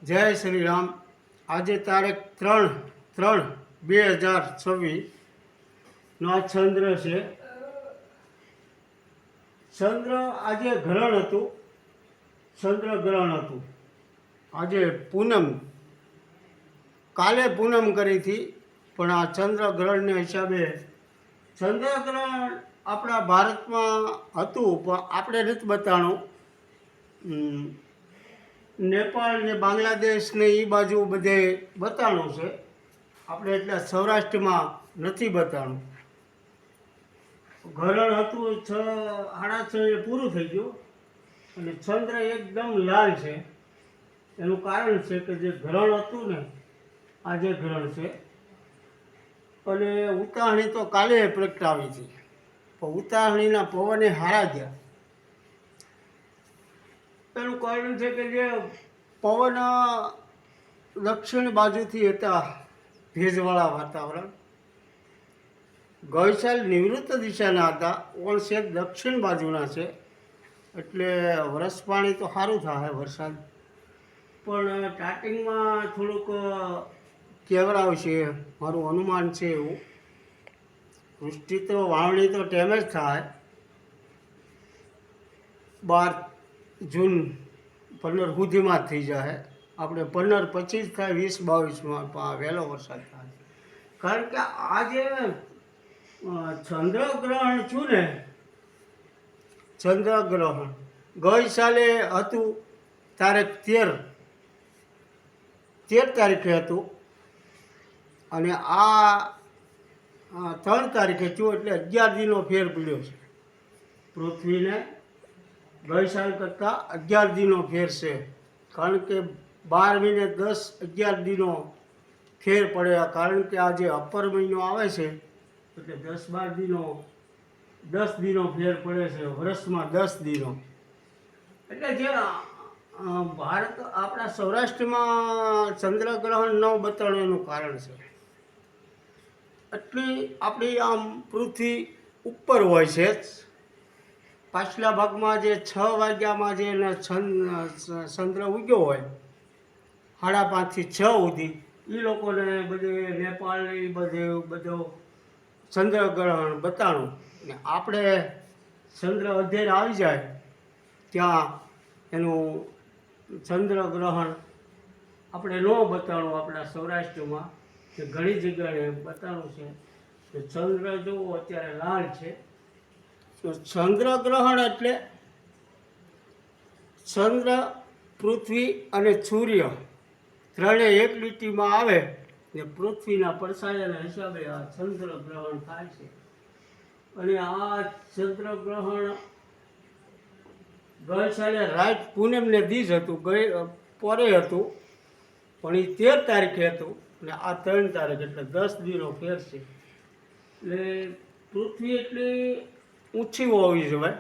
જય શ્રી રામ. આજે તારીખ 3/3/2026નો આ ચંદ્ર છે. ચંદ્ર આજે ગ્રહણ હતું, ચંદ્ર ગ્રહણ હતું. આજે પૂનમ, કાલે પૂનમ કરી હતી, પણ આ ચંદ્ર ગ્રહણને હિસાબે ચંદ્ર ગ્રહણ આપણા ભારતમાં હતું, પણ આપણે નથી બતાણું. નેપાળ ને બાંગ્લાદેશ ને એ બાજુ બધે બતાણું છે. આપણે એટલે સૌરાષ્ટ્રમાં નથી બતાણું. ગ્રહણ હતું 6:30 પૂરું થઈ ગયું અને ચંદ્ર એકદમ લાલ છે. એનું કારણ છે કે જે ગ્રહણ હતું ને, આ જે ગ્રહણ છે, અને ઉતાહણી તો કાલે પ્રગટાવી હતી, પણ ઉતાહણીના પવને હારા ગયા. એનું કારણ છે કે જે પવન દક્ષિણ બાજુથી હતા, ભેજવાળા વાતાવરણ. ગઈ સાલ નિવૃત્ત દિશાના હતા, પણ છેક દક્ષિણ બાજુના છે, એટલે વરસ પાણી તો સારું થાય વરસાદ. પણ સ્ટાર્ટિંગમાં થોડુંક કેવરાવશે, મારું અનુમાન છે એવું. વૃષ્ટિ તો વાવણી તો ટેમે જ થાય, 12 જૂન 15 સુધીમાં જ થઈ જાય. આપણે 15-25 થાય, 20-22માં વહેલો વરસાદ થાય. કારણ કે આ જે ચંદ્રગ્રહણ છું ને, ચંદ્રગ્રહણ ગઈ સાલે હતું તારીખ 13 તારીખે હતું, અને આ 3 તારીખે થયું, એટલે 11 દિનનો ફેર પડ્યો છે પૃથ્વીને. ગઈ સાલ કરતાં 11 દિનનો ફેર છે, કારણ કે 12 મહિને 10-11 દિનો ફેર પડે. કારણ કે આ જે અપર મહિનો આવે છે, એટલે 10-12 દિનો, 10 દિનો ફેર પડે છે વર્ષમાં, 10 દિનો. એટલે જે ભારત, આપણા સૌરાષ્ટ્રમાં ચંદ્રગ્રહણ ન બતાડવાનું કારણ છે, એટલી આપણી આમ પૃથ્વી ઉપર હોય છે. પાછલા ભાગમાં જે 6 વાગ્યામાં જે ચંદ્ર ઉગ્યો હોય, 5:30 થી 6 સુધી, એ લોકોને બધે નેપાળ એ બધો ચંદ્રગ્રહણ બતાડું. ને આપણે ચંદ્ર અધેર આવી જાય ત્યાં એનું ચંદ્રગ્રહણ આપણે ન બતાડું. આપણા સૌરાષ્ટ્રમાં કે ઘણી જગ્યાએ બતાડું છે કે ચંદ્ર જોવો અત્યારે લાલ છે. તો ચંદ્રગ્રહણ એટલે ચંદ્ર, પૃથ્વી અને સૂર્ય ત્રણેય એક લીટીમાં આવે ને પૃથ્વીના પડછાયાના હિસાબે આ ચંદ્રગ્રહણ થાય છે. અને આ ચંદ્રગ્રહણ ગઈ સાલે રાત પૂનમને દીજ હતું, પોરે હતું, પણ એ 13 તારીખે હતું, અને આ 3 તારીખ, એટલે 10 દિનો ફેર છે. એટલે પૃથ્વી એટલી ઊંચી હોવી જોઈએ,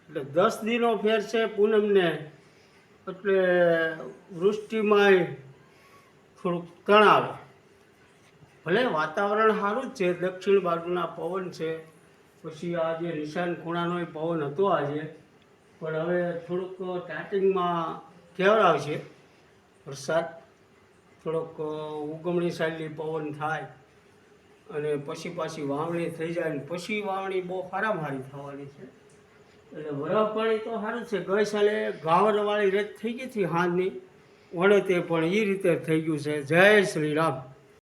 એટલે 10 દિનો ફેર છે પૂનમને. એટલે વૃષ્ટિમાંય થોડુંક તણાવ. ભલે વાતાવરણ સારું જ છે, દક્ષિણ બાજુના પવન છે, પછી આ જે નિશાન ખૂણાનો પવન હતો આજે, પણ હવે થોડુંક સ્ટાર્ટિંગમાં કેવરાવશે વરસાદ. થોડોક ઉગમણી સાઈડની પવન થાય, અને પછી પાછી વાવણી થઈ જાય, ને પછી વાવણી બહુ હારામારી થવાની છે. એટલે બરફ પાણી તો સારું છે. ગઈ સાલે ગાવરવાળી રેત થઈ ગઈ હતી હાંજની વણે તે, પણ એ રીતે થઈ ગયું છે. જય શ્રી રામ.